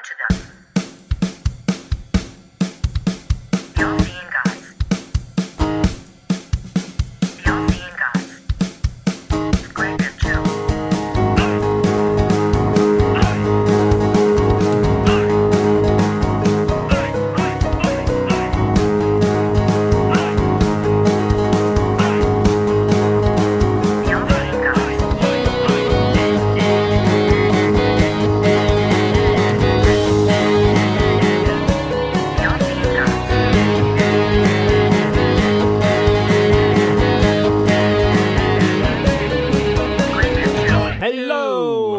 to them. The All-Seeing Guys. The All-Seeing Guys. With Greg and Joe.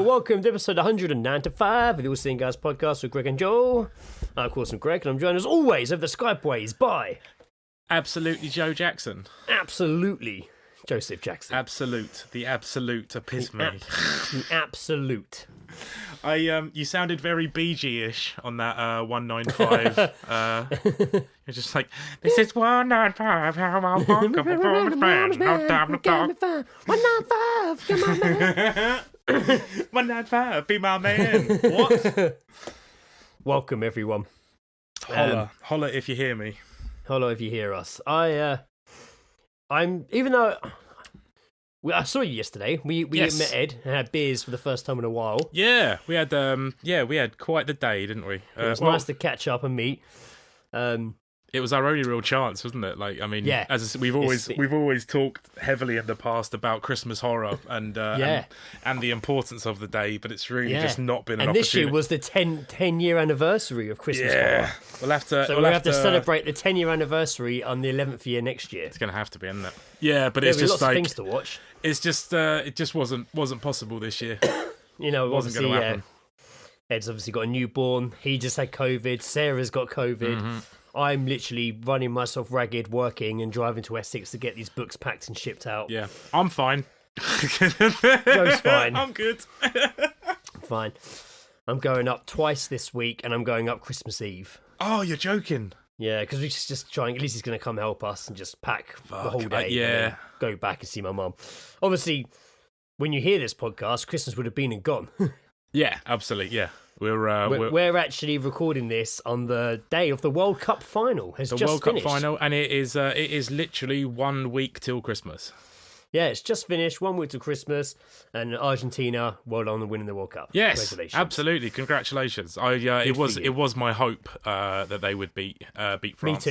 Welcome to episode 195 of the All-Seeing Guys podcast with Greg and Joel. I'm, of course, Greg, and I'm joined as always over the Skypeways by... Absolutely Joe Jackson. Absolutely Joseph Jackson. Absolute. The absolute epitome. The absolute. You sounded very Bee Gee-ish on that 195. You're just like, this is 195, how I walk a performance plan, no time to talk. 195, come on, man. 195, be my man. What? Welcome, everyone. Holla if you hear me. Holla if you hear us. I'm even though I saw you yesterday. We Yes. met Ed and had beers for the first time in a while. Yeah, we had quite the day, didn't we? It was nice to catch up and meet. It was our only real chance, wasn't it? Like, I mean, yeah. we've always talked heavily in the past about Christmas horror and the importance of the day, but it's really just not been an opportunity. And this year was the 10-year anniversary of Christmas horror. We'll have to. So we'll have to celebrate the 10-year anniversary on the 11th year next year. It's going to have to be, isn't it? Yeah, but it's just lots like of things to watch. It's just it just wasn't possible this year. You know, it wasn't going to happen. Ed's obviously got a newborn. He just had COVID. Sarah's got COVID. Mm-hmm. I'm literally running myself ragged, working and driving to Essex to get these books packed and shipped out. Yeah, I'm fine. Joe's fine. I'm good. Fine. I'm going up twice this week, and I'm going up Christmas Eve. Oh, you're joking. Yeah, because we're just trying. At least he's going to come help us and just pack the whole day. Yeah. And then go back and see my mum. Obviously, when you hear this podcast, Christmas would have been and gone. Yeah, absolutely. Yeah. We're actually recording this on the day of the World Cup final. The World Cup final, and it is literally 1 week till Christmas. Yeah, it's just finished. 1 week till Christmas, and Argentina, well done on winning the World Cup. Yes, congratulations. Absolutely, congratulations. It was my hope that they would beat France.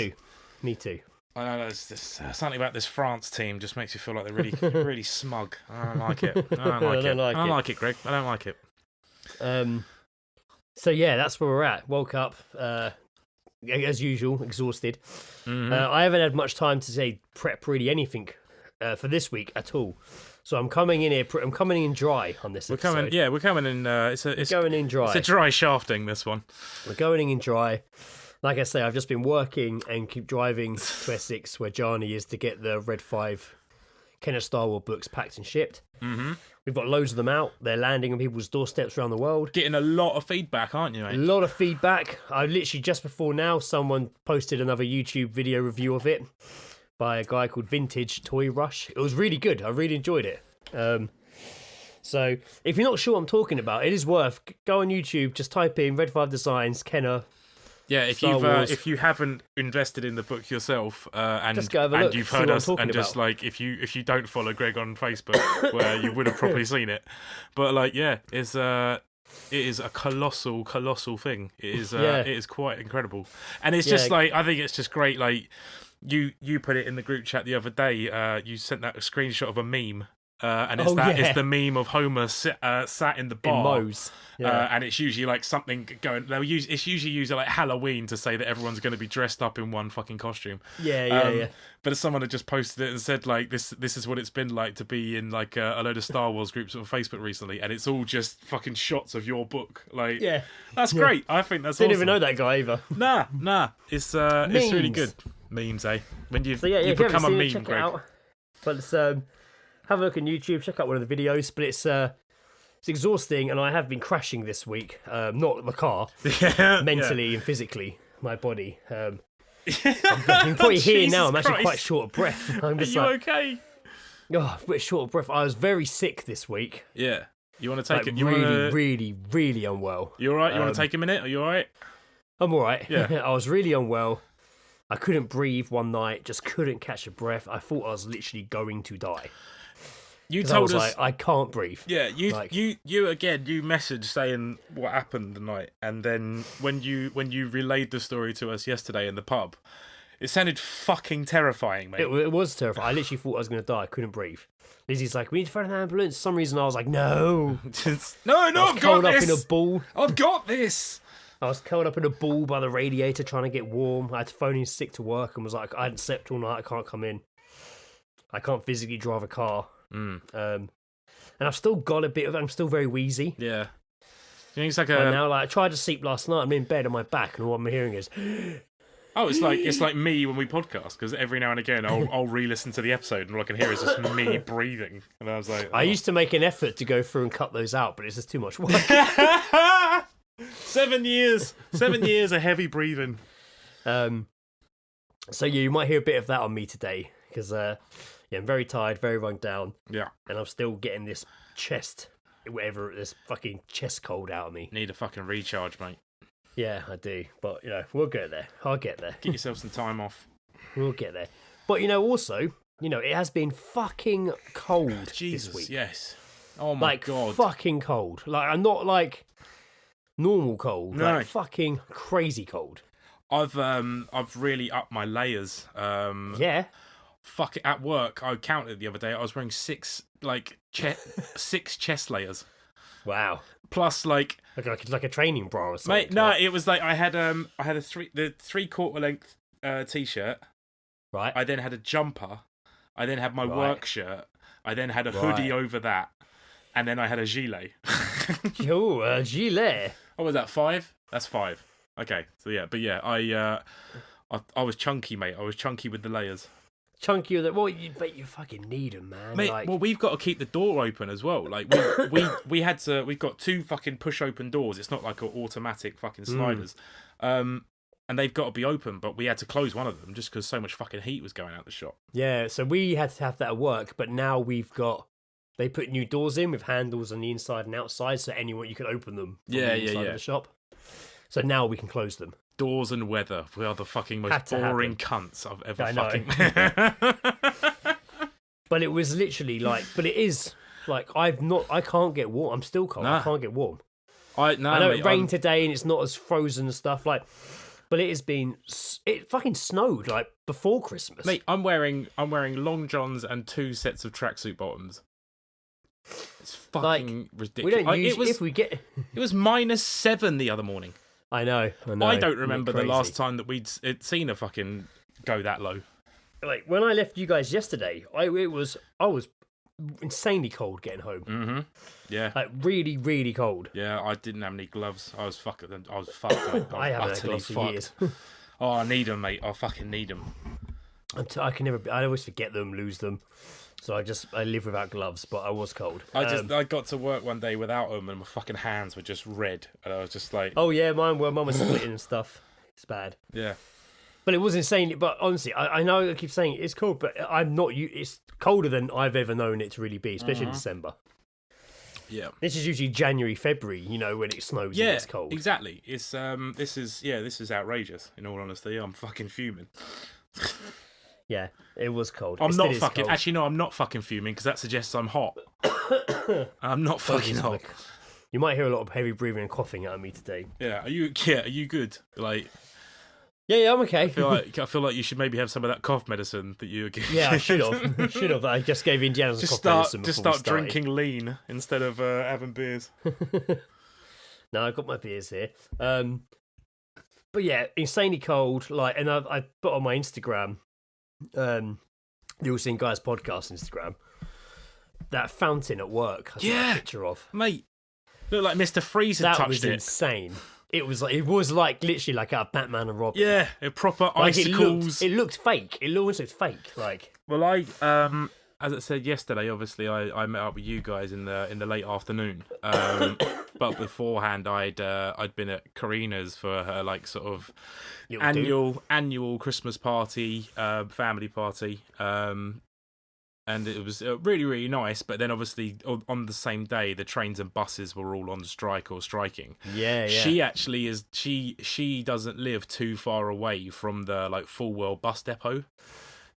Me too. I know there's something about this France team just makes you feel like they're really really smug. I don't like it. I don't like it, Greg. I don't like it. So yeah, that's where we're at. Woke up, as usual, exhausted. Mm-hmm. I haven't had much time to prep really anything for this week at all. So I'm coming in here. I'm coming in dry on this episode. We're coming in. It's going in dry. It's a dry shafting. This one. We're going in dry. Like I say, I've just been working and keep driving to Essex, where Johnny is, to get the Red 5 Kenneth Star Wars books packed and shipped. Mm-hmm. We've got loads of them out. They're landing on people's doorsteps around the world. Getting a lot of feedback, aren't you, mate? A lot of feedback. I literally, just before now, someone posted another YouTube video review of it by a guy called Vintage Toy Rush. It was really good. I really enjoyed it. So if you're not sure what I'm talking about, it is worth. Go on YouTube, just type in Red 5 Designs, Kenner. Yeah, if you haven't invested in the book yourself, and just go have a look, you've heard us, and about. just like if you don't follow Greg on Facebook, where you would have probably seen it, but like it is a colossal thing. It is quite incredible, and it's just like, I think it's just great. Like you put it in the group chat the other day. You sent that screenshot of a meme. And it's the meme of Homer sat in the bar. In Moe's. Yeah. And it's usually like something going. It's usually used like Halloween to say that everyone's going to be dressed up in one fucking costume. Yeah. But someone had just posted it and said like this is what it's been like to be in like a load of Star Wars groups on Facebook recently, and it's all just fucking shots of your book. Like, that's great. I think that's. Didn't awesome. even know that guy either. Nah. It's really good. Memes, eh? When you become a meme, Greg. But it's have a look on YouTube, check out one of the videos, but it's exhausting, and I have been crashing this week. Not the car, mentally and physically, my body. You can probably hear now, I'm actually quite short of breath. I'm just Are you okay? Oh, a bit short of breath. I was very sick this week. Yeah. You want to take it? Really unwell. You all right? You want to take a minute? Are you all right? I'm all right. Yeah. I was really unwell. I couldn't breathe one night. Just couldn't catch a breath. I thought I was literally going to die. You told us like, I can't breathe. Yeah, you messaged saying what happened the night, and then when you relayed the story to us yesterday in the pub, it sounded fucking terrifying, mate. It was terrifying. I literally thought I was going to die. I couldn't breathe. Lizzie's like, we need to phone an ambulance. For some reason, I was like, no. No, I've got this. Up in a ball. I've got this. I was curled up in a ball by the radiator trying to get warm. I had to phone in sick to work and was like, I hadn't slept all night. I can't come in. I can't physically drive a car. And I've still got a bit of. I'm still very wheezy. Yeah. You think it's like now, like I tried to sleep last night. I'm in bed on my back, and all I'm hearing is. Oh, it's like me when we podcast, because every now and again I'll re-listen to the episode and all I can hear is just me breathing, and I was like, I used to make an effort to go through and cut those out, but it's just too much work. 7 years of heavy breathing. So you might hear a bit of that on me today, because I'm very tired, very run down. Yeah, and I'm still getting this this fucking chest cold out of me. Need a fucking recharge, mate. Yeah, I do, but we'll get there. I'll get there. Get yourself some time off. We'll get there. But also, it has been fucking cold Jesus, this week. Yes. Oh my god. Fucking cold. Like I'm not like normal cold. No. Like fucking crazy cold. I've really upped my layers. Yeah. Fuck it. At work, I counted the other day. I was wearing six chest layers. Wow. Plus, like a training bra or something. Mate, no, it was like I had a three-quarter length t-shirt. Right. I then had a jumper. I then had my work shirt. I then had a hoodie over that, and then I had a gilet. Oh, a gilet. Oh, was that 5? That's 5. Okay, so I was chunky, mate. I was chunky with the layers. Chunky with it. Well, but you fucking need them, man. Mate, well, we've got to keep the door open as well. Like we've got 2 fucking push open doors. It's not like an automatic fucking sliders. And they've got to be open, but we had to close one of them just because so much fucking heat was going out the shop. Yeah, so we had to have that at work, but now they put new doors in with handles on the inside and outside, so you can open them from the inside of the shop. So now we can close them. Doors and weather. We are the fucking most boring cunts I've ever fucking... But it was literally but it is, I can't get warm. I'm still cold. I can't get warm. I know it rained today and it's not as frozen and stuff, but it fucking snowed, before Christmas. Mate, I'm wearing long johns and 2 sets of tracksuit bottoms. It's fucking ridiculous. We don't use It was -7 the other morning. I know. I don't remember the last time that we'd seen a fucking go that low. Like when I left you guys yesterday, I was insanely cold getting home. Mm-hmm. Yeah. Really, really cold. Yeah, I didn't have any gloves. I was fucked. I haven't had gloves for years. Oh, I need them, mate. I fucking need them. I always forget them, lose them. So I live without gloves, but I was cold. I got to work one day without them, and my fucking hands were just red, and I was just like, oh yeah, mine was splitting and stuff. It's bad. Yeah, but it was insane. But honestly, I know I keep saying it's cold, but I'm not. It's colder than I've ever known it to really be, especially in December. Yeah, this is usually January, February. When it snows and it's cold. Exactly. It's this is outrageous. In all honesty, I'm fucking fuming. Yeah, it was cold. I'm not fucking... Cold. Actually, no, I'm not fucking fuming, because that suggests I'm hot. I'm not fucking hot. You might hear a lot of heavy breathing and coughing out of me today. Yeah, are you good? Yeah, I'm okay. I feel like you should maybe have some of that cough medicine that you were giving. Yeah, I should have. I just gave Indiana some cough medicine before Just start drinking lean instead of having beers. No, I've got my beers here. But yeah, insanely cold. And I put on my Instagram... the All Seen Guys podcast Instagram, that fountain at work. I took a picture of, mate. Looked like Mr. Freezer touched it. That was insane. It was literally like out of Batman and Robin. Yeah, a proper icicles. It looked fake. It almost looked fake. Well, as I said yesterday, obviously I met up with you guys in the late afternoon. But beforehand, I'd been at Karina's for her sort of annual Christmas party, family party, and and it was really, really nice. But then obviously on the same day, the trains and buses were all on strike or striking. Yeah. She actually is. She doesn't live too far away from the like Full Well bus depot,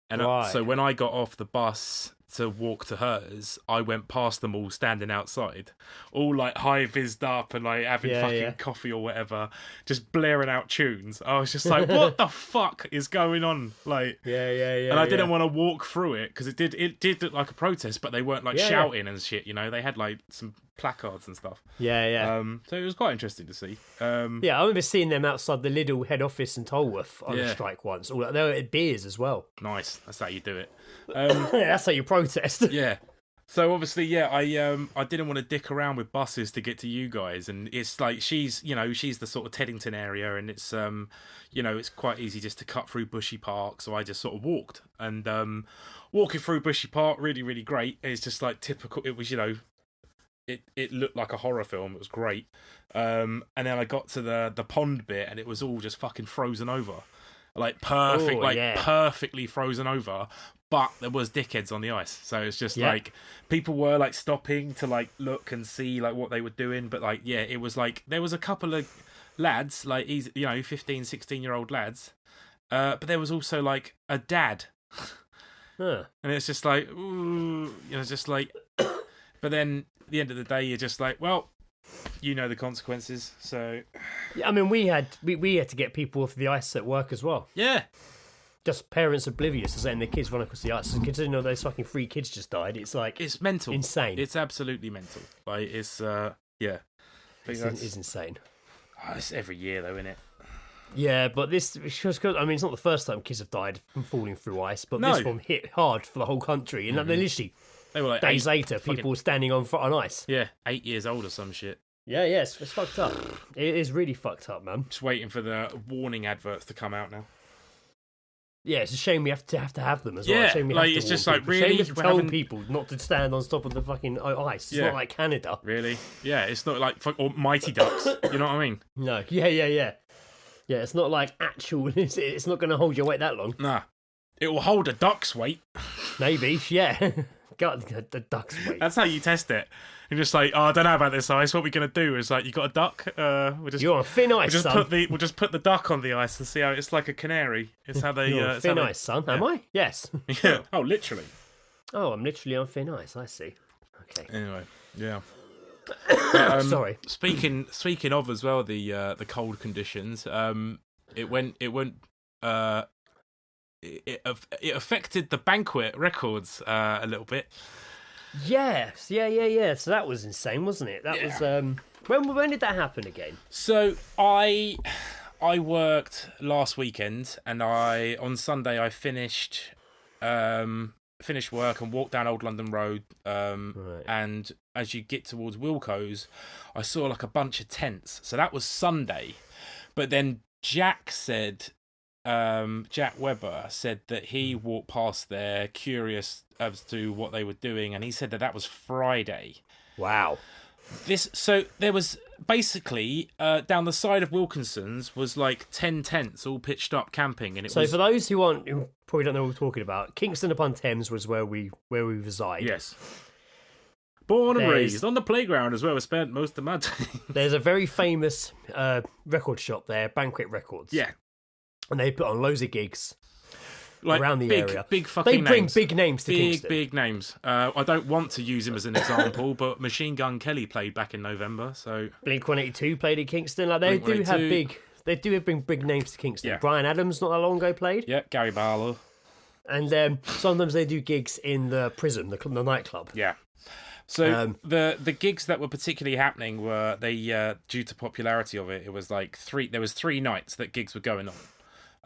and so when I got off the bus to walk to hers, I went past them all standing outside, all like high-vised up and like having coffee or whatever, just blaring out tunes. I was just like, what the fuck is going on? Like, and I didn't want to walk through it because it did look like a protest, but they weren't like shouting and shit, you know. They had like some placards and stuff. So it was quite interesting to see. I remember seeing them outside the Lidl head office in Tolworth on a strike once. They were at beers as well. Nice, that's how you do it. That's how you protest. Yeah. So obviously, I didn't want to dick around with buses to get to you guys, and it's like she's the sort of Teddington area, and it's it's quite easy just to cut through Bushy Park. So I just sort of walked, and walking through Bushy Park, really, really great. It's just like typical. It was it looked like a horror film. It was great. And then I got to the pond bit, and it was all just fucking frozen over. Like perfect, perfectly frozen over, but there was dickheads on the ice. So it's just like people were like stopping to like look and see like what they were doing, but like it was like there was a couple of lads, like 15, 16-year-old lads, but there was also like a dad, and it's just like just like, but then at the end of the day, you're just like, well, you know the consequences. So I mean, we had to get people off the ice at work as well. Yeah. Just parents oblivious to letting their kids run across the ice. Considering those fucking 3 kids just died, it's like it's mental, insane. It's absolutely mental. Like it's It's insane. It's every year though, isn't it? Yeah, but this it's not the first time kids have died from falling through ice, but this one hit hard for the whole country, and they were like days later, people were standing on ice. Yeah, 8 years old or some shit. Yeah, it's fucked up. It is really fucked up, man. Just waiting for the warning adverts to come out now. Yeah, it's a shame we have to have them as well. Yeah, it's a shame we like have to it's just warn like people. really Shame we have to tell people not to stand on top of the fucking ice. It's not like Canada. Really? Yeah, it's not like or Mighty Ducks. You know what I mean? No. Yeah. Yeah, it's not like actual. It's not going to hold your weight that long. Nah, it will hold a duck's weight. Maybe. Yeah. God, the duck's weight. That's how you test it. You're just like, I don't know about this ice. What we're gonna do is like, you got a duck. You're on thin ice, son. We'll just put the duck on the ice and see how it's like a canary. It's how they. You're on thin ice, son. Yeah. Am I? Yes. Yeah. Oh, literally. Oh, I'm literally on thin ice. I see. Okay. Anyway, yeah. Sorry. Speaking of as well, the cold conditions. It affected the Banquet Records a little bit. Yes, yeah. So that was insane, wasn't it? That was when did that happen again? So I worked last weekend, and on Sunday I finished work and walked down Old London Road. Right. And as you get towards Wilko's, I saw like a bunch of tents. So that was Sunday, but then Jack Webber said that he walked past there curious as to what they were doing, and he said that was Friday. Wow. So there was basically down the side of Wilkinson's was like 10 tents all pitched up camping, and for those who probably don't know what we're talking about, Kingston upon Thames was where we reside. Yes. Born and raised on the playground is where we spent most of my time. There's a very famous record shop there, Banquet Records. Yeah. And they put on loads of gigs around the area. Big fucking names. They bring big names to Kingston. Big names. I don't want to use him as an example, but Machine Gun Kelly played back in November. So Blink-182 played in Kingston. Like they do bring big names to Kingston. Yeah. Bryan Adams not that long ago played. Yeah, Gary Barlow. And sometimes they do gigs in the Prism, the nightclub. Yeah. So the gigs that were particularly happening were due to popularity of it. It was like there was 3 nights that gigs were going on.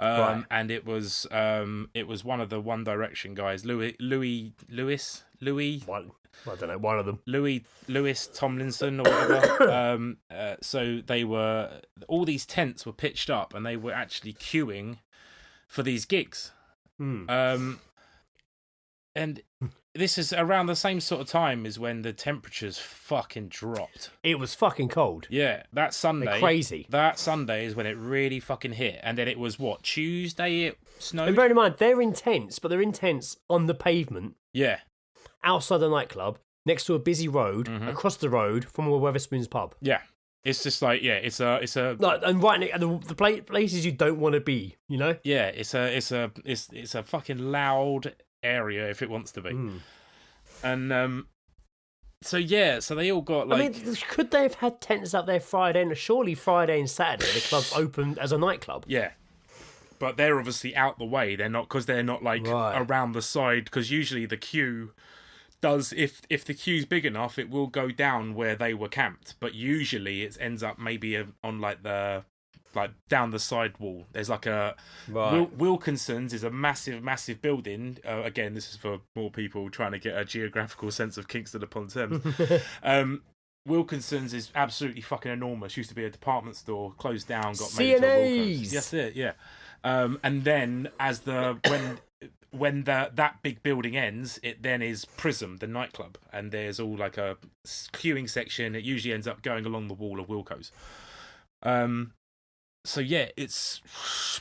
Right. And it was one of the One Direction guys, Louis. I don't know, one of them. Louis Tomlinson or whatever. So all these tents were pitched up, and they were actually queuing for these gigs. And this is around the same sort of time as when the temperatures fucking dropped. It was fucking cold. Yeah, that Sunday. They're crazy. That Sunday is when it really fucking hit. And then it was, Tuesday it snowed? And bear in mind, they're intense, but they're intense on the pavement. Yeah. outside the nightclub, next to a busy road, Mm-hmm. across the road from a Weatherspoons pub. Yeah. It's just like, yeah, it's a Like, and right next the places you don't want to be, you know? yeah, it's a fucking loud area if it wants to be. And so they all got like. I mean, could they have had tents up there Friday? And surely Friday and Saturday the club opened as a nightclub. Yeah, but they're obviously out the way. They're not because they're not like around the side. Because usually the queue does if the queue's big enough, it will go down where they were camped. But usually it ends up maybe on like down the side wall. There's like a Wilkinson's is a massive building. Again, this is for more people trying to get a geographical sense of Kingston upon Thames. Wilkinson's is absolutely fucking enormous. Used to be a department store, closed down, got made into a Wilco's. That's it, yeah. And then as when that big building ends, it then is Prism, the nightclub, and there's all like a queuing section. It usually ends up going along the wall of Wilco's. So yeah,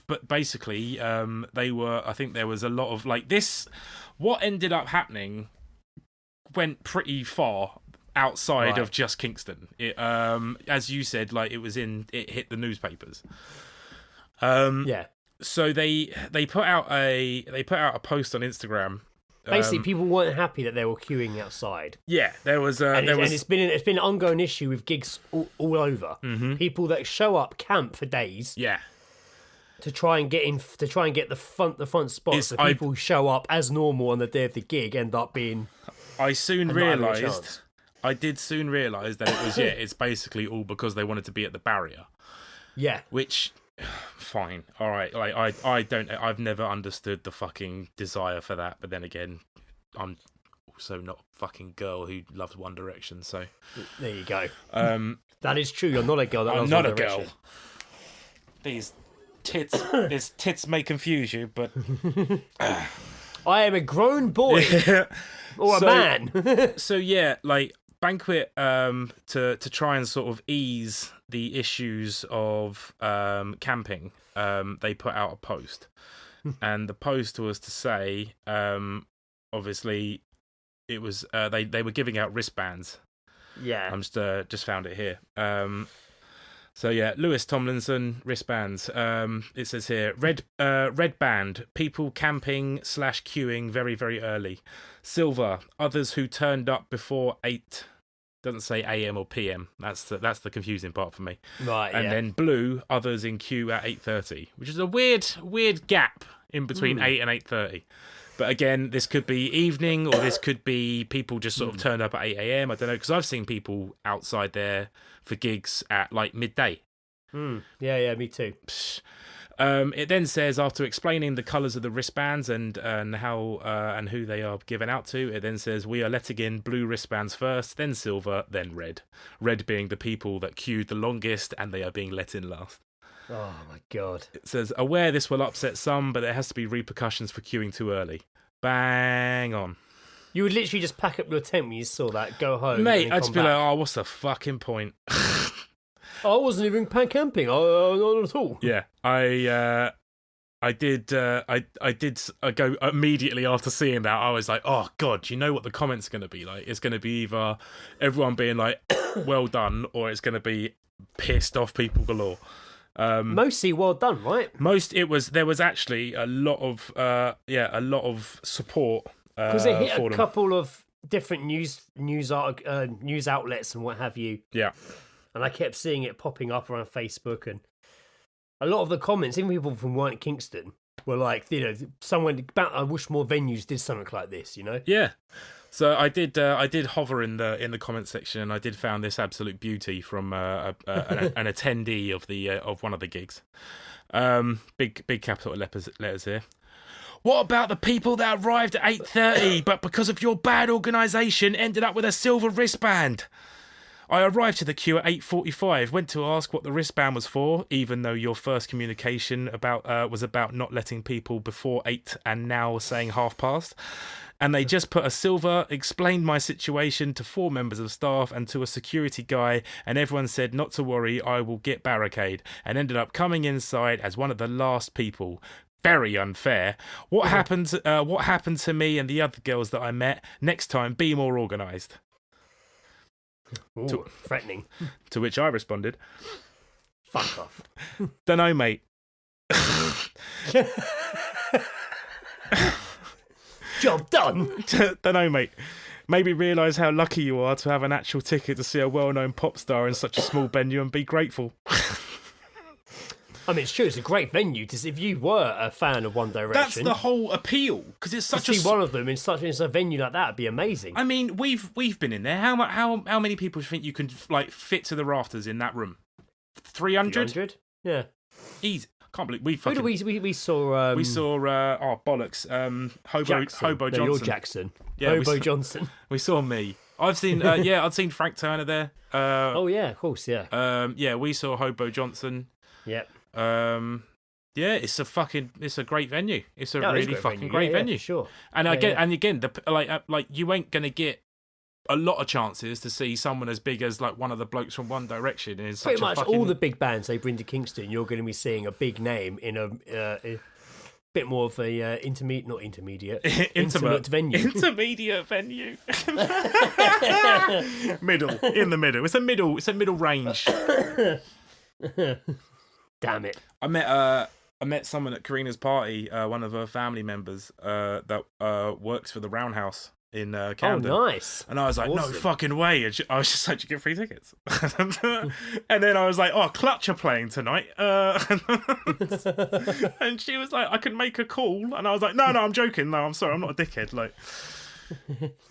but basically, I think there was a lot of like this. What ended up happening went pretty far outside of just Kingston. It, as you said, like it hit the newspapers. Yeah. So they put out a post on Instagram. Basically, people weren't happy that they were queuing outside. Yeah, there was. And it's been an ongoing issue with gigs all over. Mm-hmm. People that show up, camp for days. Yeah. To try and get the front spots. People who show up as normal on the day of the gig end up being. I did soon realise that it was it's basically all because they wanted to be at the barrier. Yeah. Which. Fine, all right. Like I've never understood the fucking desire for that. But then again, I'm also not a fucking girl who loves One Direction. So there you go. That is true. You're not a girl. That loves I'm not One a Direction. girl. These tits may confuse you, but I am a grown boy or a man. So yeah, like Banquet to try and sort of ease the issues of camping, they put out a post, and the post was to say, obviously, it was they were giving out wristbands. Yeah, I'm just found it here. So yeah, Lewis Tomlinson wristbands. It says here, red band, people camping / queuing very, very early. Silver, others who turned up before 8. Doesn't say AM or PM. That's the confusing part for me. Right. And then blue, others in queue at 8:30, which is a weird gap in between 8 and 8:30. But again, this could be evening, or this could be people just sort of turned up at 8 AM. I don't know, because I've seen people outside there for gigs at like midday. Yeah, me too. It then says, after explaining the colours of the wristbands and how and who they are given out to, it then says, we are letting in blue wristbands first, then silver, then red. Red being the people that queued the longest, and they are being let in last. Oh my god. It says, aware this will upset some, but there has to be repercussions for queuing too early. Bang on. You would literally just pack up your tent when you saw that, go home. Mate, I'd just be like, oh, what's the fucking point? I wasn't even camping. Not at all. Yeah, I did go immediately after seeing that. I was like, oh god, you know what the comments are going to be like? It's going to be either everyone being like, well done, or it's going to be pissed off people galore. Mostly well done, right? There was actually a lot of support because it hit for a couple of different news outlets and what have you. Yeah. And I kept seeing it popping up around Facebook, and a lot of the comments, even people from weren't Kingston, were like, I wish more venues did something like this, you know? Yeah. So I did hover in the comment section, and I did found this absolute beauty from an attendee of one of the gigs. Big capital letters here. What about the people that arrived at 8:30, but because of your bad organisation ended up with a silver wristband? I arrived to the queue at 8:45, went to ask what the wristband was for, even though your first communication was about not letting people before 8 and now saying past. And they just put a silver, explained my situation to 4 members of staff and to a security guy, and everyone said not to worry, I will get barricade, and ended up coming inside as one of the last people. Very unfair. What happened? What happened to me and the other girls that I met? Next time, be more organised. Ooh, threatening. To which I responded, Fuck off. "Dunno, mate." Job done. Dunno, mate. Maybe realise how lucky you are to have an actual ticket to see a well-known pop star in such a small venue and be grateful. I mean, it's true. It's a great venue to see. If you were a fan of One Direction, That's the whole appeal, because it's such to see one of them in a venue like that would be amazing. I mean, we've been in there. How many people do you think you can like fit to the rafters in that room? 300? 300? Yeah. Easy. Can't believe we Who fucking. did we saw? We saw bollocks. Hobo No, Johnson. you're Jackson. Yeah, Hobo Johnson. We saw me. I've seen. I'd seen Frank Turner there. Oh yeah, of course, yeah. Yeah, we saw Hobo Johnson. Yep. Yeah, it's a great venue. It's a Yeah, it is really a fucking venue. great Yeah, venue. for sure. And Yeah, again, like you ain't gonna get a lot of chances to see someone as big as like one of the blokes from One Direction is Pretty such much a fucking... all the big bands they bring to Kingston, you're going to be seeing a big name in a bit more of a intimate venue. Intermediate venue. In the middle. It's a middle range. Damn it. I met someone at Karina's party, one of her family members that works for the Roundhouse in Camden. Oh, nice. And I was like, Awesome. no fucking way. And I was just like, you get free tickets. And then I was like, oh, Clutch are playing tonight. And she was like, I can make a call. And I was like, no, I'm joking. No, I'm sorry. I'm not a dickhead. Like,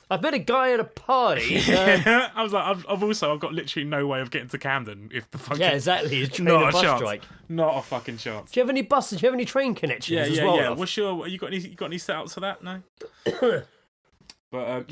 I've met a guy at a party. I was like, I've got literally no way of getting to Camden if the fucking... Yeah, exactly. It's train Not and a bus chance. strike. Not a fucking chance. Do you have any buses? Do you have any train connections as well? Yeah. love? What's your... You got any setups for that? No? But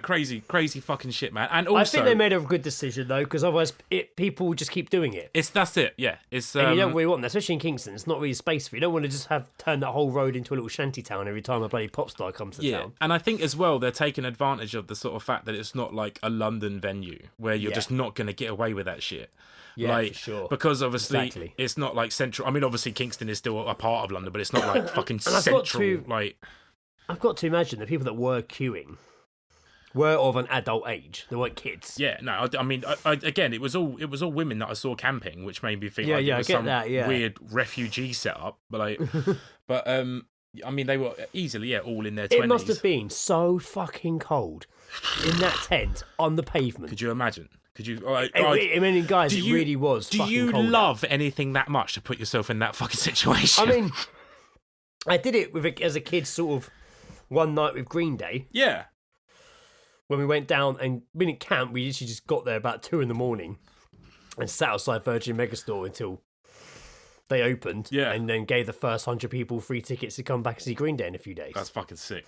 crazy fucking shit, man. And also, I think they made a good decision though, because otherwise people will just keep doing it. that's it. Yeah, it's And you don't really want that, especially in Kingston. It's not really space for you. You don't want to just turn that whole road into a little shanty town every time a bloody pop star comes to town. And I think as well they're taking advantage of the sort of fact that it's not like a London venue where you're just not going to get away with that shit. Yeah, like, for sure. Because obviously Exactly. it's not like central. I mean, obviously Kingston is still a part of London, but it's not like fucking I've got central. to- I've got to imagine the people that were queuing were of an adult age. They weren't kids. Yeah, no, I mean, again, it was all women that I saw camping, which made me think like it was I get some that, yeah. weird refugee setup. But I mean, they were easily all in their 20s. It must have been so fucking cold in that tent on the pavement. Could you imagine? Could you? I mean, guys, it really was. Do fucking you cold love anything that much to put yourself in that fucking situation? I mean, I did it as a kid, sort of one night with Green Day. yeah. When we went down and we didn't camp, we usually just got there about 2 a.m. and sat outside Virgin Megastore until they opened. Yeah. And then gave the first 100 people free tickets to come back and see Green Day in a few days. That's fucking sick.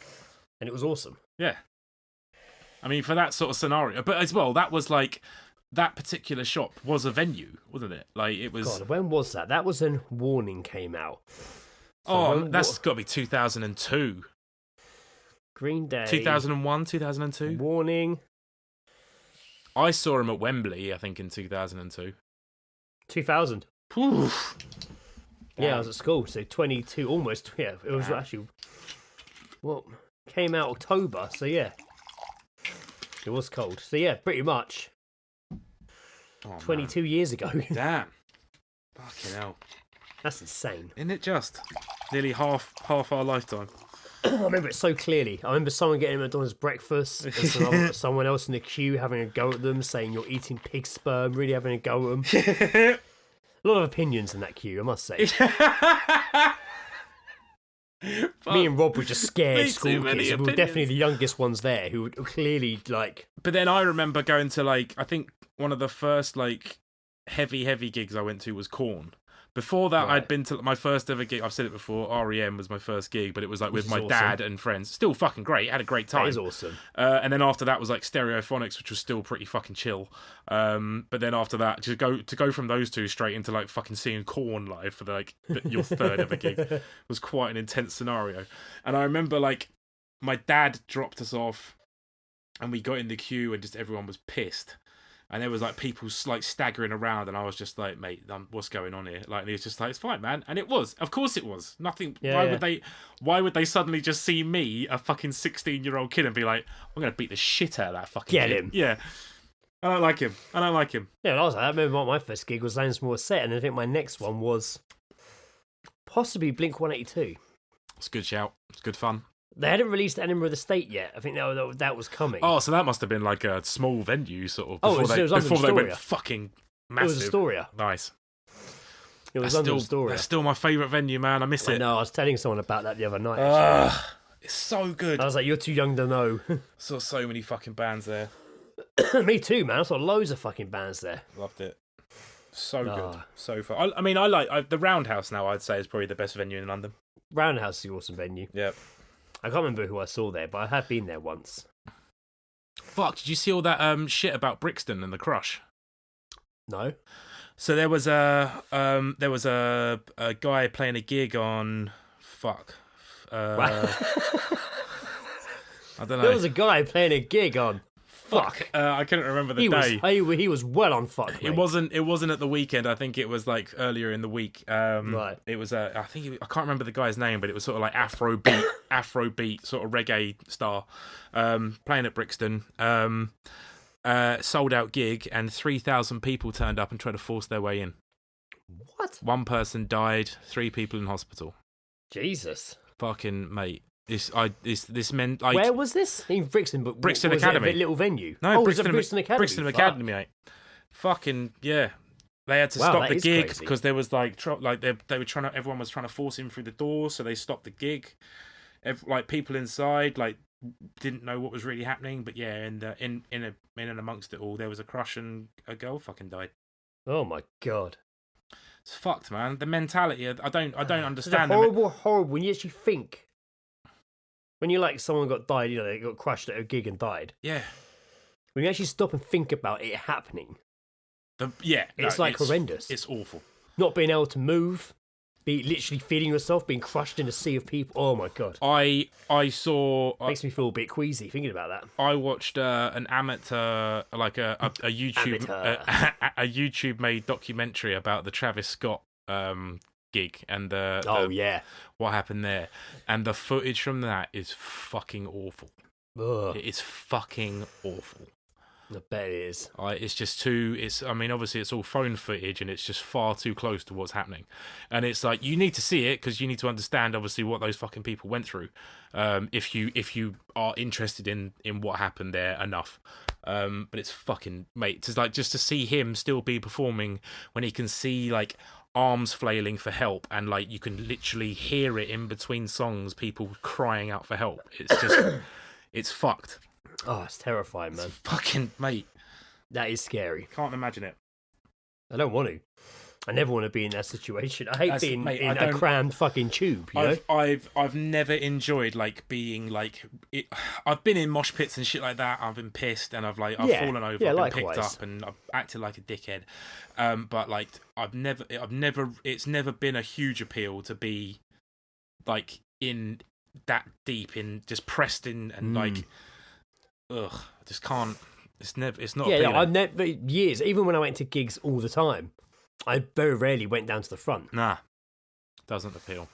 And it was awesome. Yeah. I mean, for that sort of scenario, but as well, that was like that particular shop was a venue, wasn't it? Like it was. God, when was that? That was when Warning came out. That's got to be 2002. Green Day. 2001, 2002. Warning. I saw him at Wembley, I think, in 2002. 2000. Oof. Yeah, I was at school, so 22, almost. Yeah, it was actually. Well, came out October, so yeah. It was cold. So yeah, pretty much. Oh, 22 years ago. Damn. Fucking hell. That's insane. Isn't it just? Nearly half our lifetime. I remember it so clearly. I remember someone getting McDonald's breakfast and someone else in the queue having a go at them, saying you're eating pig sperm, really having a go at them. A lot of opinions in that queue, I must say. Me and Rob were just scared school kids. We were definitely the youngest ones there who were clearly like... But then I remember going to like, I think one of the first like heavy gigs I went to was Korn. Before that, Right. I'd been to my first ever gig. I've said it before. REM was my first gig, but it was like with my awesome. dad and friends. Still fucking great. Had a great time. That is awesome. And then after that was like Stereophonics, which was still pretty fucking chill. But then after that, to go from those two straight into like fucking seeing Korn live for your third ever gig was quite an intense scenario. And I remember like my dad dropped us off, and we got in the queue, and just everyone was pissed. and there was like people like staggering around, and I was just like, mate, what's going on here? Like, and he was just like, it's fine, man, and it was, of course, it was nothing. Why would they suddenly just see me, a fucking 16-year-old kid, and be like, I'm gonna beat the shit out of that fucking Get kid. him. Yeah, I don't like him. Yeah, and I was like, I remember my first gig was Lansmore Set, and I think my next one was possibly Blink 182. It's a good shout. It's good fun. They hadn't released Edinburgh the State yet. I think that was coming. Oh, so that must have been like a small venue, sort of. It was Before they went Astoria. fucking massive. It was Astoria. Nice. It was under Astoria. That's still my favourite venue, man. I miss it. No, I was telling someone about that the other night. Actually. It's so good. I was like, you're too young to know. Saw so many fucking bands there. Me too, man. I saw loads of fucking bands there. Loved it. So good. So fun. I mean, I like the Roundhouse now, I'd say, is probably the best venue in London. Roundhouse is an awesome venue. Yep. I can't remember who I saw there, but I have been there once. Fuck, did you see all that shit about Brixton and the Crush? No. So there was a guy playing a gig on I don't know. There was a guy playing a gig on I couldn't remember the day. He was well on fuck. Mate. It wasn't at the weekend. I think it was like earlier in the week. Right. It was I can't remember the guy's name, but it was sort of like Afrobeat sort of reggae star, playing at Brixton. Sold out gig, and 3,000 people turned up and tried to force their way in. What? One person died. 3 people in hospital. Jesus. Fucking mate. This meant like, where was this? In Brixton, but Brixton was Academy. It a little venue. No, Brixton Academy. Brixton Academy, mate. Fucking yeah. They had to stop the gig crazy. because there was like they were trying to. Everyone was trying to force him through the door, so they stopped the gig. Like people inside, like didn't know what was really happening, but yeah, and in and amongst it all, there was a crush and a girl fucking died. Oh my god. It's fucked, man. The mentality, I don't understand. Horrible. When you actually think, when you're like someone died, they got crushed at a gig and died. Yeah. When you actually stop and think about it happening, it's horrendous. It's awful. Not being able to move, literally feeling yourself being crushed in a sea of people. Oh my god. I saw. Makes me feel a bit queasy thinking about that. I watched an amateur, like a YouTube a YouTube made documentary about the Travis Scott gig and what happened there, and the footage from that is fucking awful. Ugh. It is fucking awful. I bet it is. It's just too. I mean, obviously, it's all phone footage, and it's just far too close to what's happening. And it's like you need to see it because you need to understand, obviously, what those fucking people went through. If you are interested in what happened there enough. But it's fucking mate. Just to see him still be performing when he can see like arms flailing for help, and like you can literally hear it in between songs, people crying out for help. It's just, it's fucked. Oh, it's terrifying, man. It's fucking mate. That is scary. Can't imagine it. I don't want to. I never want to be in that situation. I hate being in a crammed fucking tube. You know? I've never enjoyed like being like it. I've been in mosh pits and shit like that. I've been pissed and I've fallen over. I've been picked up and I've acted like a dickhead. But like it's never been a huge appeal to be like in that deep in just pressed in and like. Ugh, I just can't. It's not. Yeah, I've never years. Even when I went to gigs all the time, I very rarely went down to the front. Nah, doesn't appeal.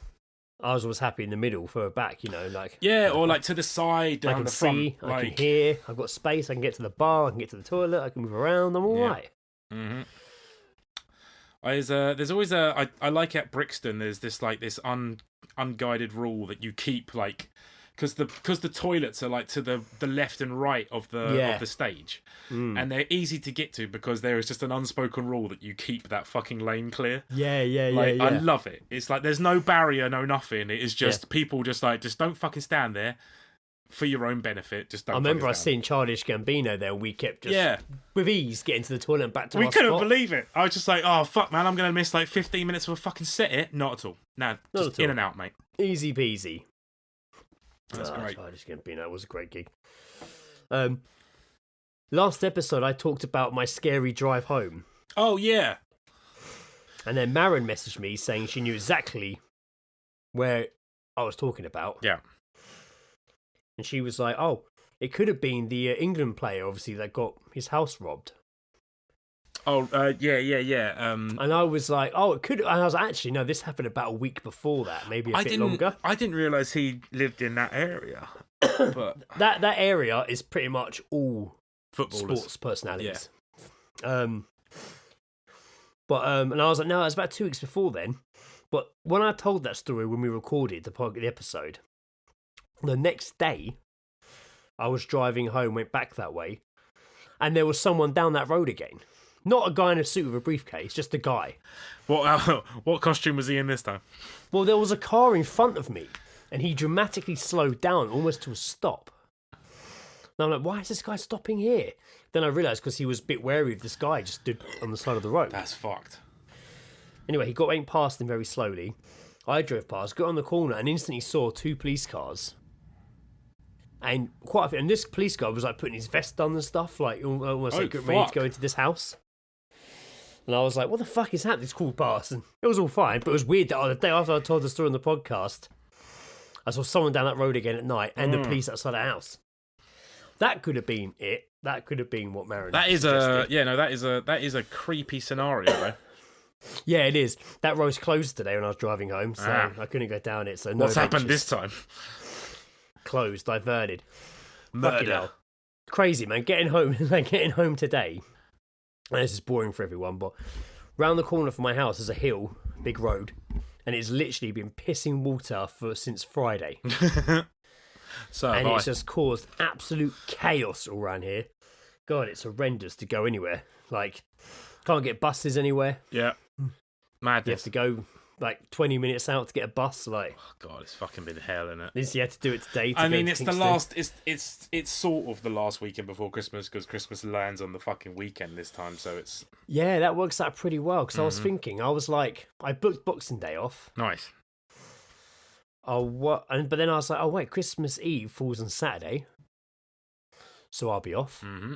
I was always happy in the middle, further back. Like or like to the side, down the front. I can hear. I've got space. I can get to the bar. I can get to the toilet. I can move around. I'm all right. Mm-hmm. There's always I like at Brixton. There's this unguided rule that you keep like. Because the toilets are like to the left and right of the stage, and they're easy to get to because there is just an unspoken rule that you keep that fucking lane clear. Yeah. I love it. It's like there's no barrier, no nothing. It is just people just don't fucking stand there for your own benefit. Just don't. I remember I seen Childish Gambino there. We kept just with ease getting to the toilet and back to. We our couldn't spot. believe it. I was just like, oh fuck, man, I'm gonna miss like 15 minutes of a fucking set. It not at all. Nah, just in and out, mate. Easy peasy. That's great. Childish Gambino, it was a great gig. Last episode, I talked about my scary drive home. Oh, yeah. And then Maren messaged me saying she knew exactly where I was talking about. Yeah. And she was like, oh, it could have been the England player, obviously, that got his house robbed. Oh, yeah. And I was like, oh, it could. And I was like, actually, no, this happened about a week before that, maybe a bit longer. I didn't realise he lived in that area. But that area is pretty much all footballers, sports personalities. Yeah. And I was like, no, it was about 2 weeks before then. But when I told that story when we recorded the episode, the next day, I was driving home, went back that way, and there was someone down that road again. Not a guy in a suit with a briefcase, just a guy. What costume was he in this time? Well, there was a car in front of me, and he dramatically slowed down almost to a stop. And I'm like, why is this guy stopping here? Then I realised because he was a bit wary of this guy just stood on the side of the road. That's fucked. Anyway, he went past him very slowly. I drove past, got on the corner, and instantly saw 2 police cars. And and this police guy was like putting his vest on and stuff, like almost like getting ready to go into this house. And I was like, what the fuck is happening? This cool past. And it was all fine, but it was weird that the day after I told the story on the podcast, I saw someone down that road again at night and the police outside the house. That could have been it. That could have been what Marin suggested. That is a creepy scenario, though. Yeah, it is. That road's closed today when I was driving home, so I couldn't go down it. So no what's happened benches. this time? Closed, diverted. Murder. Crazy, man. Getting home today. And this is boring for everyone, but round the corner from my house is a hill, big road, and it's literally been pissing water since Friday. And it's just caused absolute chaos all around here. God, it's horrendous to go anywhere. Like, can't get buses anywhere. Yeah. Madness. You have to go like 20 minutes out to get a bus. Like, oh God, it's fucking been hell, isn't it? At least you had to do it today. I mean, it's the last. It's sort of the last weekend before Christmas because Christmas lands on the fucking weekend this time. So it's that works out pretty well. Because I was thinking, I was like, I booked Boxing Day off. Nice. Oh, what? But then I was like, oh wait, Christmas Eve falls on Saturday, so I'll be off. Mm-hmm.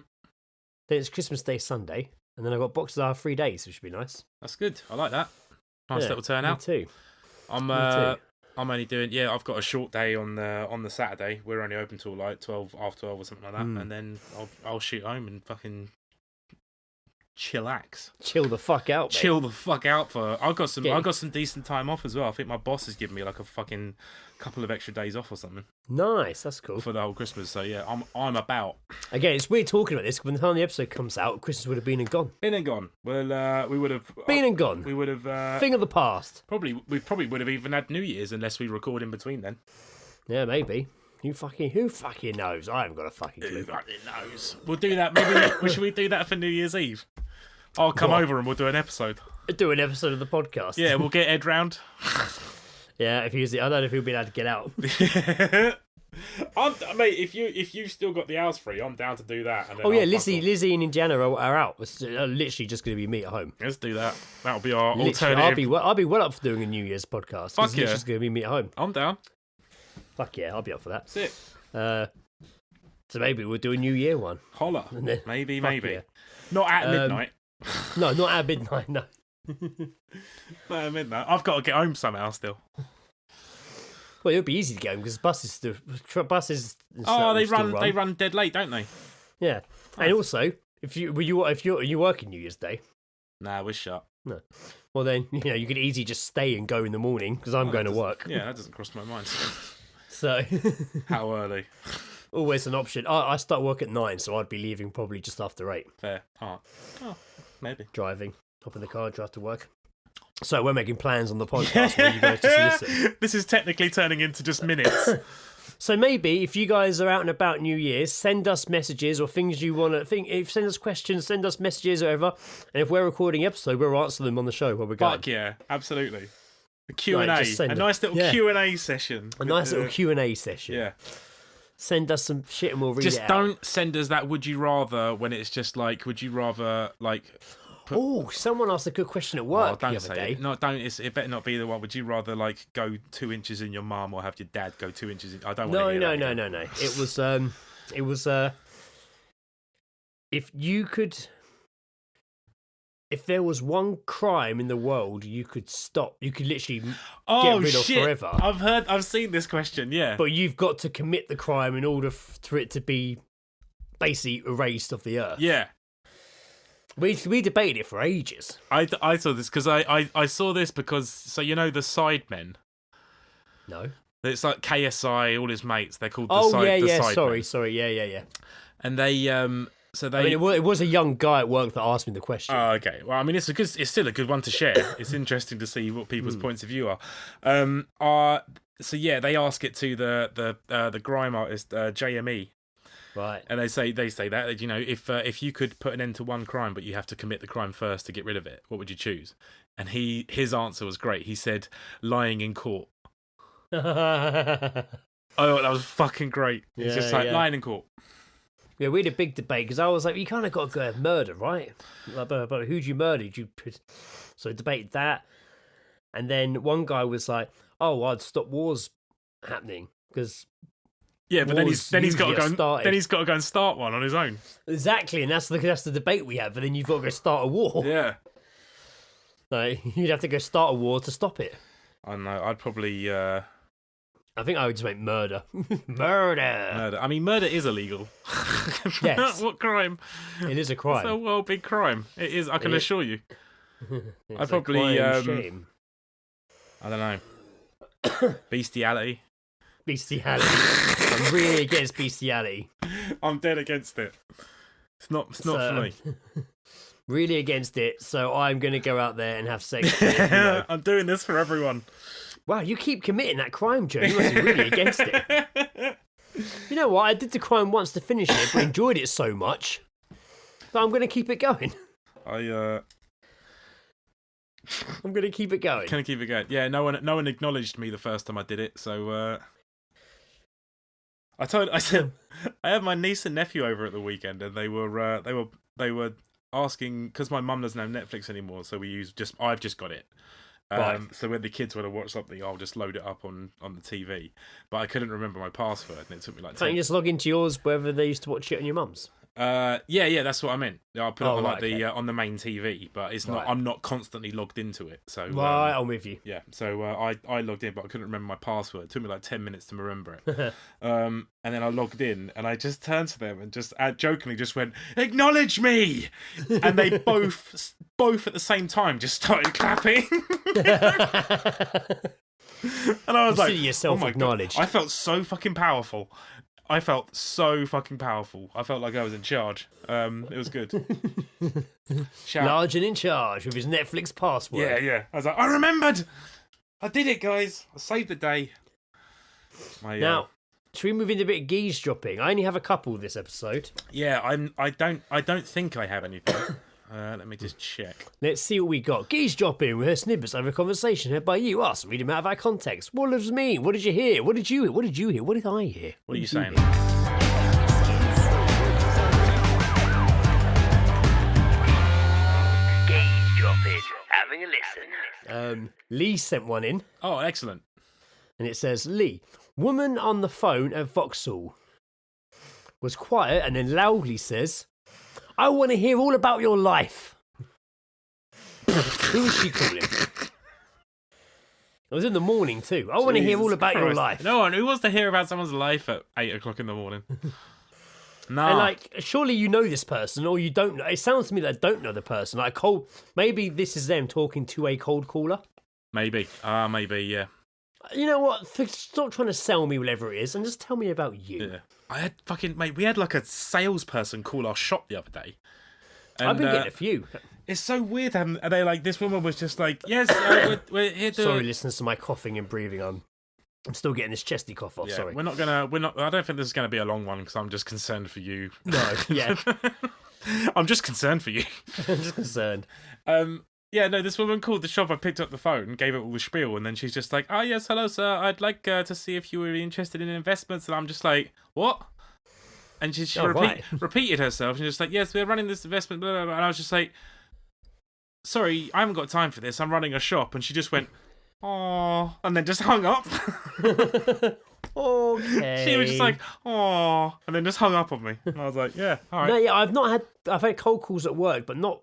Then it's Christmas Day Sunday, and then I've got Boxing Day 3 days, which should be nice. That's good. I like that. Nice little turnout. Me too. I'm only doing. Yeah, I've got a short day on the Saturday. We're only open till like 12 or something like that, and then I'll shoot home and fucking chillax. Chill the fuck out, mate. Chill the fuck out I've got some decent time off as well. I think my boss has given me like a fucking couple of extra days off or something. Nice, that's cool. For the whole Christmas, so yeah, I'm about. Again, it's weird talking about this. When the time the episode comes out, Christmas would have been and gone. Been and gone. Well, we would have been and gone. We would have thing of the past. We probably would have even had New Year's unless we record in between then. Yeah, maybe. Who fucking knows? I haven't got a fucking clue. Who fucking knows? We'll do that. Maybe should we do that for New Year's Eve? I'll come over and we'll do an episode. Do an episode of the podcast. Yeah, we'll get Ed round. Yeah, I don't know if he'll be able to get out. Mate, if you've still got the house free, I'm down to do that. And then Lizzie and Indiana are out. It's literally just going to be me at home. Let's do that. That'll be our alternative. I'll be well up for doing a New Year's podcast. Fuck yeah. It's just going to be me at home. I'm down. Fuck yeah, I'll be up for that. Sick. So maybe we'll do a New Year one. Holla. Maybe. Yeah. Not at midnight. No, not at midnight, no. Not at midnight. I've got to get home somehow still. Well, it'll be easy to get home because buses. They run dead late, don't they? Yeah, nice. And also, if you working New Year's Day? Nah, we're shut. No. Well, then you could easily just stay and go in the morning because I'm going to work. Yeah, that doesn't cross my mind. So how early? Always an option. I start work at 9, so I'd be leaving probably just after 8. Fair. Oh, maybe driving, hop in the car, drive to work. So we're making plans on the podcast where you guys just listen. This is technically turning into just minutes. So maybe if you guys are out and about New Year's, send us messages or things you want to think. If send us questions, send us messages or whatever. And if we're recording an episode, we'll answer them on the show while we're going. Fuck yeah, absolutely. A Q&A, a nice little Q&A session. A nice little Q&A session. Yeah. Send us some shit and we'll read it out. Just don't send us that would you rather when it's just like, would you rather like... Oh, someone asked a good question at work the other day. No, don't. It better not be the one. Would you rather like go 2 inches in your mum or have your dad go 2 inches in? I don't want to hear that. No. It was. If you could, if there was one crime in the world you could stop, you could literally get rid of forever. I've seen this question. Yeah, but you've got to commit the crime in order for it to be basically erased off the earth. Yeah. We debated it for ages. I saw this because I saw this because, so you know the Sidemen? No. It's like KSI, all his mates. They're called the Sidemen. Sorry, yeah. And they so they. I mean, it was a young guy at work that asked me the question. Oh, okay. Well, I mean, it's still a good one to share. It's interesting to see what people's points of view are. So yeah, they ask it to the grime artist JME. Right. And they say that, you know, if you could put an end to one crime, but you have to commit the crime first to get rid of it, what would you choose? And his answer was great. He said, lying in court. Oh, that was fucking great. It's just like lying in court. Yeah, we had a big debate because I was like, you kind of got to go murder, right? But who'd you murder? So debate that. And then one guy was like, oh, I'd stop wars happening because. Yeah, but then he's got to go and start one on his own. Exactly, and that's the debate we have. But then you've got to go start a war. Yeah, like you'd have to go start a war to stop it. I don't know. I'd probably. I think I would just make murder. Murder. I mean, murder is illegal. Yes. What crime? It is a crime. It's a big crime. It is. I can assure you. I'd probably. Shame. I don't know. Bestiality. I'm really against bestiality. I'm dead against it. It's not for me. Really against it, so I'm going to go out there and have sex. I'm doing this for everyone. Wow, you keep committing that crime, Joe. You must be really against it. You know what? I did the crime once to finish it, but enjoyed it so much that I'm going to keep it going. I'm going to keep it going. Can I keep it going? Yeah, no one acknowledged me the first time I did it, so I said I had my niece and nephew over at the weekend, and they were asking, because my mum doesn't have Netflix anymore, so I've just got it. Right. So when the kids want to watch something, I'll just load it up on the TV. But I couldn't remember my password, and it took me like. Can't you just log into yours wherever they used to watch it on your mum's? Yeah, that's what I meant. I'll put it on on the main TV, but it's not. Right. I'm not constantly logged into it. So right, I'm with you. Yeah, so I logged in, but I couldn't remember my password. It took me like 10 minutes to remember it. And then I logged in, and I just turned to them and just jokingly just went, "Acknowledge me!" And they both at the same time just started clapping. And I was like, yourself "Oh my acknowledged." God. I felt so fucking powerful. I felt like I was in charge. It was good. Large and in charge with his Netflix password. Yeah. I was like, I remembered. I did it, guys. I saved the day. Now, should we move into a bit of geese dropping? I only have a couple this episode. Yeah, I don't think I have anything. Let me just check. Let's see what we got. Geese dropping with snippets of a conversation heard by you, us, read them out of our context. What does it mean? What did you hear? What did you hear? What did you hear? What did I hear? What are you saying? Geese dropping. Having a listen. Lee sent one in, Oh, excellent. and it says, Lee, woman on the phone at Vauxhall was quiet and then loudly says, I want to hear all about your life. Who was she calling? It was in the morning too. I want to hear all about your life. No one who wants to hear about someone's life at 8 o'clock in the morning. No. And like, surely you know this person, or you don't know. It sounds to me that I don't know the person. Like maybe this is them talking to a cold caller. Maybe. Yeah. You know what? Stop trying to sell me whatever it is, and just tell me about you. Yeah. We had like a salesperson call our shop the other day. And, I've been getting a few. It's so weird. And they like, this woman was just like, yes, we're here to. Sorry, listeners, to my coughing and breathing. I'm still getting this chesty cough off. Yeah, Sorry. we're not. I don't think this is gonna be a long one because I'm just concerned for you. No. Yeah. I'm just concerned for you. I'm just concerned. Yeah, no, this woman called the shop. I picked up the phone, gave it all the spiel, and then she's just like, "Oh yes, hello, sir. I'd like to see if you were interested in investments." And I'm just like, "What?" And she repeated herself, and just like, "Yes, we're running this investment." Blah, blah, blah. And I was just like, "Sorry, I haven't got time for this. I'm running a shop." And she just went, "Oh," and then just hung up. Okay. She was just like, "Oh," and then just hung up on me. And I was like, "Yeah, all right." No, yeah, I've had cold calls at work, but not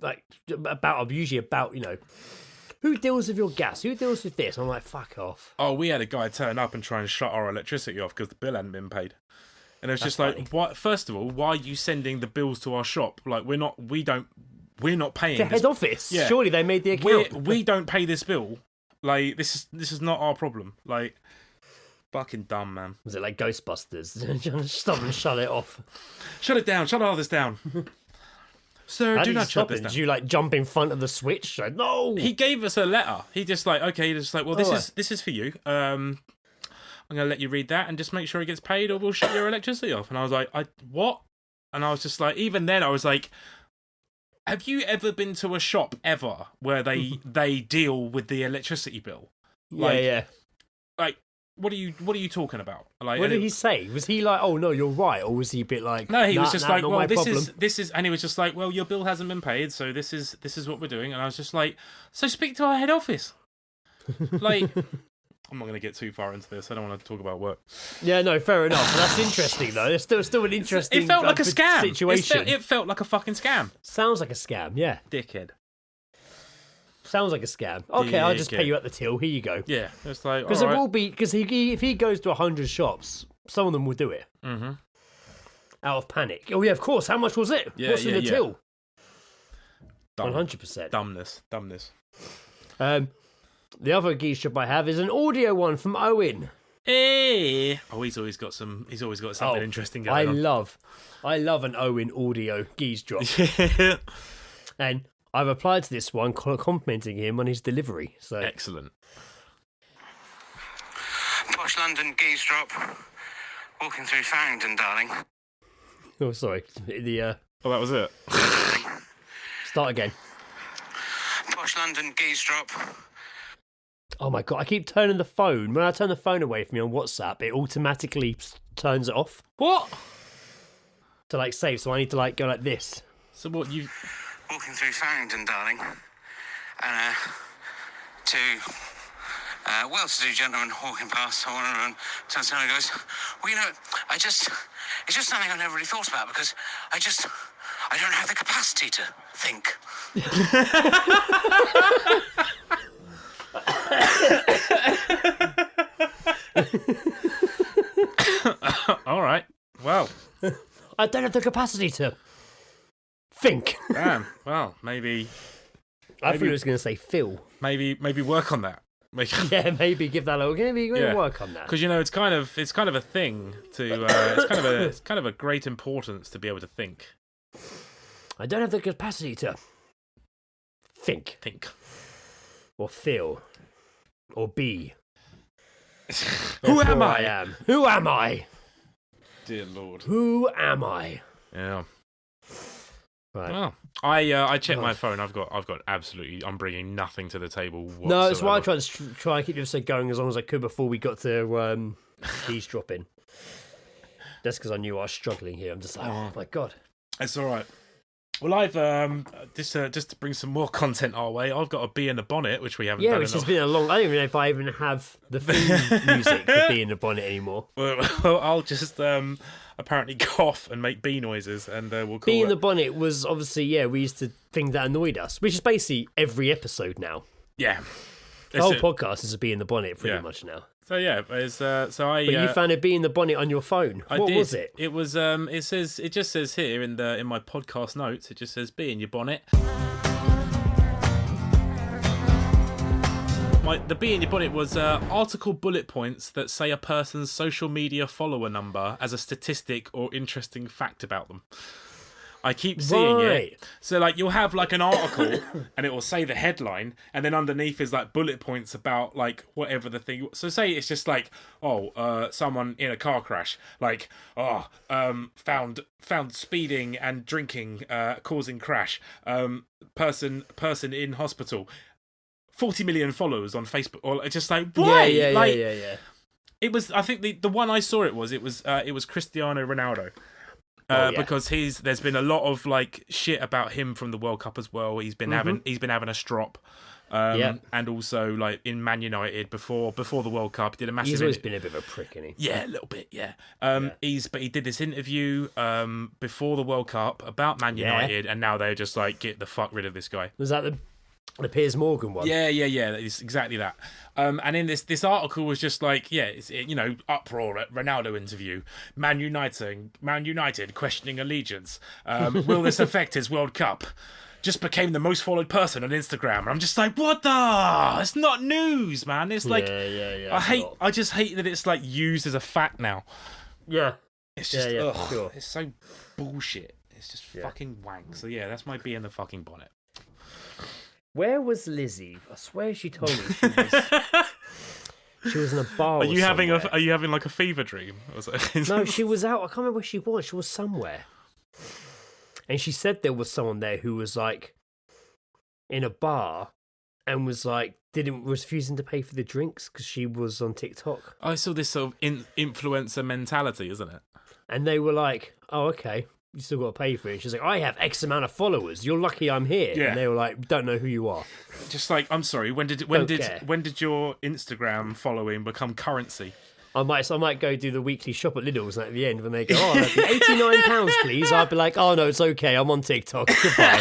like usually about, you know, who deals with your gas? Who deals with this? I'm like, fuck off. Oh, we had a guy turn up and try and shut our electricity off because the bill hadn't been paid. And it was just funny. like, what? First of all, why are you sending the bills to our shop? Like, we're not paying The head office. Yeah. Surely they made the account. We don't pay this bill. Like, this is not our problem. Like, fucking dumb, man. Was it like Ghostbusters? Stop and shut it off. Shut it down. Shut all this down. Sir, How do did not you stop shut this it? down. Did you like jump in front of the switch? Like, no. He gave us a letter. He just like, okay, just like, well, this is for you. I'm gonna let you read that and just make sure it gets paid, or we'll shut your electricity off. And I was like, what? And I was just like, even then, I was like, have you ever been to a shop ever where they deal with the electricity bill? Like, yeah. Like, what are you talking about? Like, What did he say? Was he like, oh no, you're right, or was he a bit like? No, he was just like, well, this this is, and he was just like, well, your bill hasn't been paid, so this is what we're doing. And I was just like, so speak to our head office. Like, I'm not going to get too far into this. I don't want to talk about work. Yeah, no, fair enough. But that's interesting though. It's still an interesting. It felt like a scam situation. It felt like a fucking scam. Sounds like a scam. Yeah, Dickhead. sounds like a scam. Okay, I'll just pay you at the till. Here you go. Yeah, it's like, Because all it right. will be because if he goes to 100 shops, some of them will do it. Mm-hmm. Out of panic. Oh yeah, of course. How much was it? Yeah, What's in the till? Dumb. 100%. Dumbness. The other geese shop I have is an audio one from Owen. Hey. Oh, he's always got something interesting going on. I love an Owen audio geese drop. And I've applied to this one complimenting him on his delivery. So Excellent. Posh London geese drop. Walking through Farringdon, darling. oh sorry, the Oh, that was it. start again. Posh London geese drop. Oh my god, I keep turning the phone. When I turn the phone away from me on WhatsApp, it automatically turns it off What? to like save. So I need to like go like this. So what you? Walking through Farringdon, darling. And two well-to-do gentlemen walking past. One of them turns around and goes, well, you know, it's just something I've never really thought about because I don't have the capacity to think. All right. Well. I don't have the capacity to think. Damn. Well, maybe I thought he was going to say Phil. maybe work on that. Yeah, maybe give that a little. Maybe work on that. Because you know it's kind of a thing to it's kind of a great importance to be able to think. I don't have the capacity to think or feel or be. Who am Therefore I? Who am I? Dear Lord. Who am I? Yeah. Right. Well, I checked my phone. I've got absolutely. I'm bringing nothing to the table whatsoever. No, that's why I tried to try and keep the episode going as long as I could before we got to eavesdropping. That's because I knew I was struggling here. I'm just like, oh my god. It's all right. Well, I've just to bring some more content our way. I've got a bee in the bonnet, which we haven't done. Yeah, which has been a long. I don't even know if I even have the theme music for Bee in the Bonnet anymore. Well, I'll just apparently cough and make bee noises, and we'll call Bee in it. the Bonnet was obviously we used to think that annoyed us, which is basically every episode now. Yeah. The whole podcast is a Bee in the Bonnet pretty much now. So yeah, it's so I. But you found a Bee in the Bonnet on your phone. What was it? It was it just says here in my podcast notes. It just says bee in your bonnet. The bee in your bonnet was article bullet points that say a person's social media follower number as a statistic or interesting fact about them. I keep seeing it. So, like, you'll have, like, an article, and it will say the headline, and then underneath is, like, bullet points about, like, whatever the thing... So, say it's just, like, someone in a car crash. Like, found speeding and drinking, causing crash. Person in hospital. 40 million followers on Facebook. Or just, like, why? Yeah. It was... I think the one I saw it was Cristiano Ronaldo. Because there's been a lot of like shit about him from the World Cup as well. He's been having a strop, and also like in Man United before the World Cup, he did a massive. He's always been a bit of a prick, isn't he? Yeah, a little bit. Yeah. He did this interview before the World Cup about Man United, and now they're just like, get the fuck rid of this guy. Was that The Piers Morgan one. Yeah. It's exactly that. And in this article was just like, uproar at Ronaldo interview. Man United questioning allegiance. Will this affect his World Cup? Just became the most followed person on Instagram. And I'm just like, what the? It's not news, man. It's like, I just hate that it's like used as a fact now. Yeah. It's just, sure. It's so bullshit. It's just fucking wank. So yeah, that's my bee in the fucking bonnet. Where was Lizzie? I swear she told me she was in a bar. Are you having like a fever dream? No, she was out. I can't remember where she was. She was somewhere. And she said there was someone there who was like in a bar and was like refusing to pay for the drinks because she was on TikTok. I saw this sort of influencer mentality, isn't it? And they were like, "Oh, okay, you still got to pay for it." She's like, "I have X amount of followers. You're lucky I'm here." Yeah. And they were like, "Don't know who you are." Just like, I'm sorry. When did your Instagram following become currency? I might go do the weekly shop at Lidl's, and at the end when they go, "Oh, that'd be £89, please," I'd be like, "Oh no, it's okay. I'm on TikTok. Goodbye."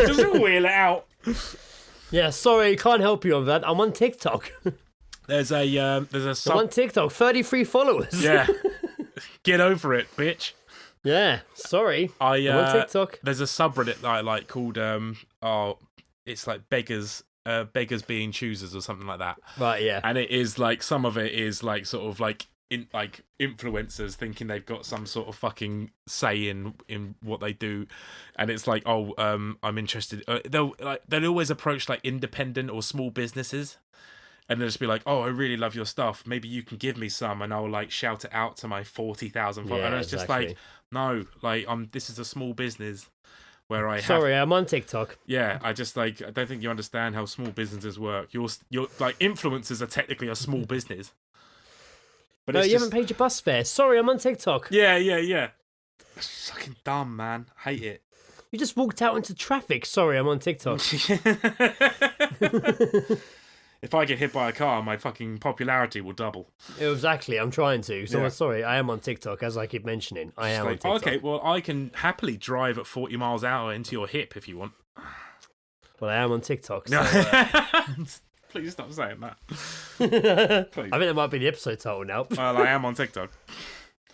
Just wheel it out. Yeah, sorry, can't help you on that. I'm on TikTok. I'm on TikTok, 33 followers. Yeah, get over it, bitch. Yeah, sorry. I'm on TikTok. There's a subreddit that I like called it's like beggars being choosers or something like that. Right, yeah. And it is like, some of it is like sort of like influencers thinking they've got some sort of fucking say in what they do, and it's like, I'm interested. They'll always approach like independent or small businesses, and they'll just be like, "Oh, I really love your stuff. Maybe you can give me some," and I'll like shout it out to my 40,000 followers. And it's just like, no, like this is a small business. Where I'm on TikTok. Yeah, I don't think you understand how small businesses work. You're like, influencers are technically a small business. But no, you haven't paid your bus fare. Sorry, I'm on TikTok. Yeah. It's fucking dumb, man. Hate it. You just walked out into traffic. Sorry, I'm on TikTok. If I get hit by a car, my fucking popularity will double. Exactly, I'm trying to. So I'm sorry, I am on TikTok, as I keep mentioning. I am on TikTok. Okay, well, I can happily drive at 40 miles an hour into your hip if you want. Well, I am on TikTok. So, please stop saying that. Please. I think that might be the episode title now. Well, I am on TikTok.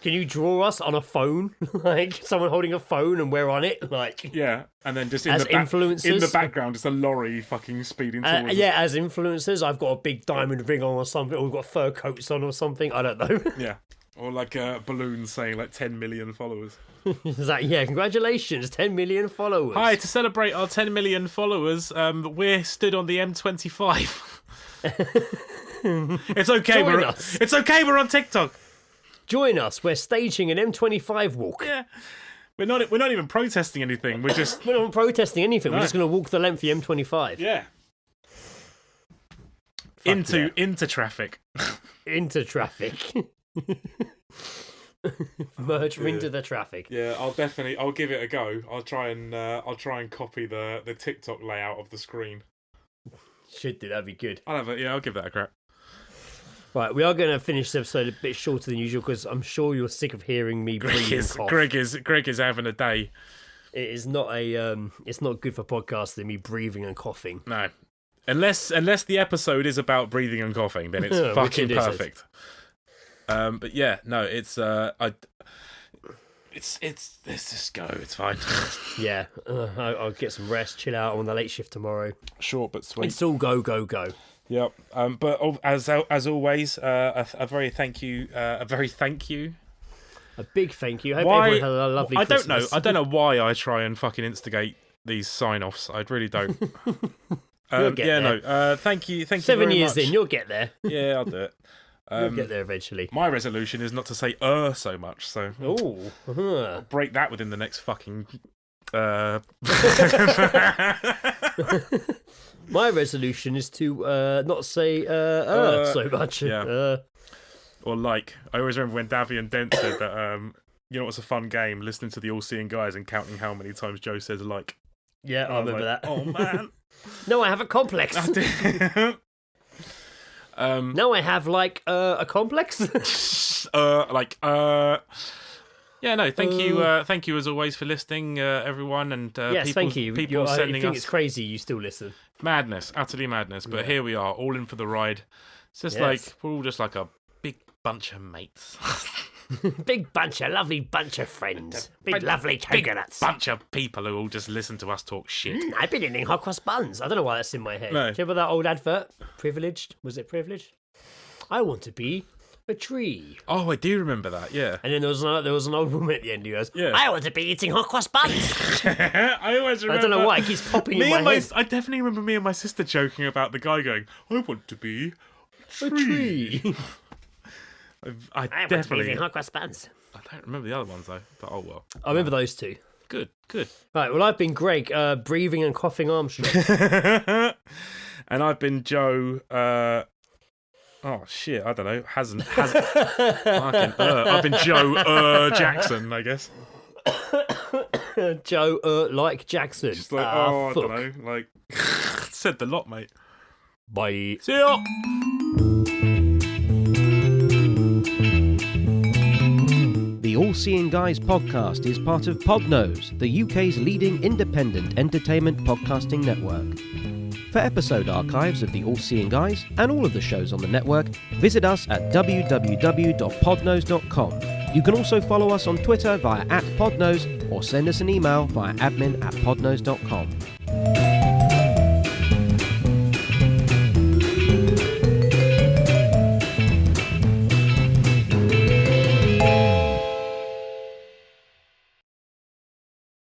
Can you draw us on a phone? Like someone holding a phone and we're on it? Like, yeah, and then just influencers in the background, just a lorry fucking speeding towards us. Yeah, as influencers, I've got a big diamond ring on or something, or we've got fur coats on or something. I don't know. Yeah, or like a balloon saying like 10 million followers. It's like, yeah, congratulations, 10 million followers. Hi, to celebrate our 10 million followers, we're stood on the M25. It's okay. It's okay. We're on TikTok. Join us. We're staging an M25 walk. Yeah, we're not even protesting anything. We're not protesting anything. No. We're just going to walk the length of the M25. Yeah. Into traffic. Into traffic. Merge into the traffic. Yeah, I'll give it a go. I'll try and copy the TikTok layout of the screen. Should do. That'd be good. I'll give that a crack. Right, we are going to finish this episode a bit shorter than usual because I'm sure you're sick of hearing me breathe and cough. Greg is having a day. It is not it's not good for podcasting, me breathing and coughing. No, unless the episode is about breathing and coughing, then it's fucking perfect. But yeah, no, it's just go. It's fine. Yeah, I'll get some rest, chill out. I'm on the late shift tomorrow. Short but sweet. It's all go. Yep. But as always, a very thank you. A big thank you. I hope everyone had a lovely Christmas. I don't know why I try and fucking instigate these sign-offs. I really don't. You'll get there. No. Thank you. 7 years in, you'll get there. Yeah, I'll do it. You'll get there eventually. My resolution is not to say so much. So I'll break that within the next fucking. My resolution is to not say so much. Yeah. Or like, I always remember when Davy and Dent said that, you know what's a fun game? Listening to the All-Seeing Guys and counting how many times Joe says like. Yeah, I remember that. Oh, man. No, I have a complex. No, I have, like, a complex? Yeah, no, thank you as always for listening, everyone, and yes, thank you. People sending I think us it's crazy you still listen. madness, utterly madness. But here we are, all in for the ride. It's just like we're all just like a big bunch of mates, big lovely bunch of friends, big lovely coconuts, bunch of people who all just listen to us talk shit. I've been eating hot cross buns. I don't know why that's in my head. No. Do you remember that old advert? Privileged? Was it Privileged? I want to be a tree. Oh, I do remember that. Yeah. And then there was an old woman at the end who goes, Yeah. I want to be eating hot cross buns. I always remember. I don't know why it keeps popping in my head. I definitely remember me and my sister joking about the guy going, I want to be A tree. I want to be definitely. eating hot cross buns. I don't remember the other ones though. But oh well. I remember those two. Good. Right, well, I've been Greg, breathing and coughing Armstrong. And I've been Joe. Oh shit! I don't know. Hasn't. fucking, I've been Joe Jackson, I guess. Joe like Jackson. Just like I don't know. Like said the lot, mate. Bye. See ya. The All Seeing Guys podcast is part of Podnose, the UK's leading independent entertainment podcasting network. For episode archives of the All Seeing Guys and all of the shows on the network, visit us at www.podnose.com. You can also follow us on Twitter via @podnose or send us an email via admin@podnose.com.